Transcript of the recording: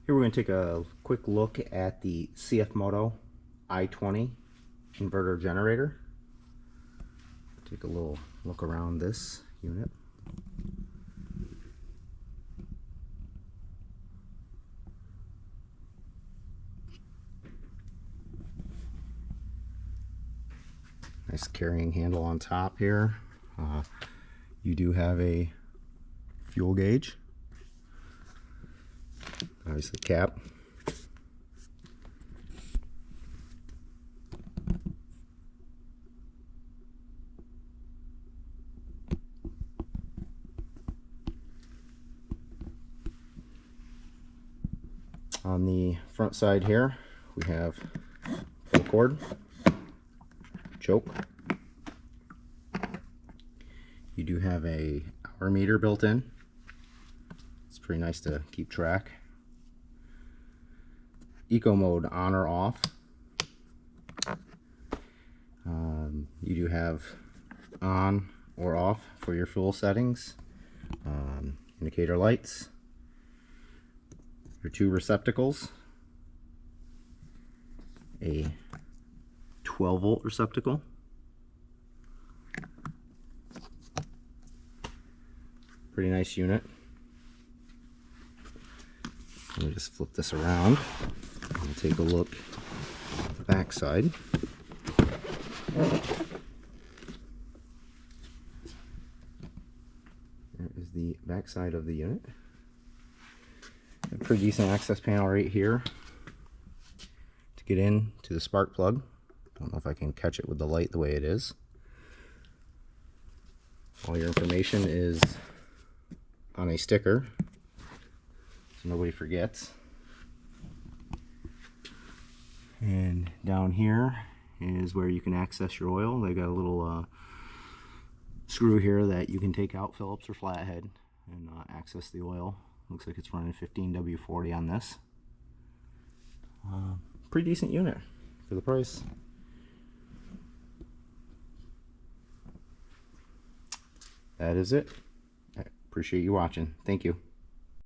Here we're going to take a quick look at the Moto I20 inverter generator. Take a little look around this unit. Nice carrying handle on top here. You do have a fuel gauge. Obviously cap. On the front side here, we have pull cord, choke. You do have a hour meter built in. It's pretty nice to keep track. Eco mode on or off. You do have on or off for your fuel settings. Indicator lights. Your two receptacles. A 12-volt receptacle. Pretty nice unit. Let me just flip this around and take a look at the back side. There is the back side of the unit. A pretty decent access panel right here to get in to the spark plug. Don't know if I can catch it with the light the way it is. All your information is on a sticker, so nobody forgets. And down here is where you can access your oil. They got a little screw here that you can take out Phillips or flathead and access the oil. Looks like it's running 15W40 on this. Pretty decent unit for the price. That is it. I appreciate you watching. Thank you.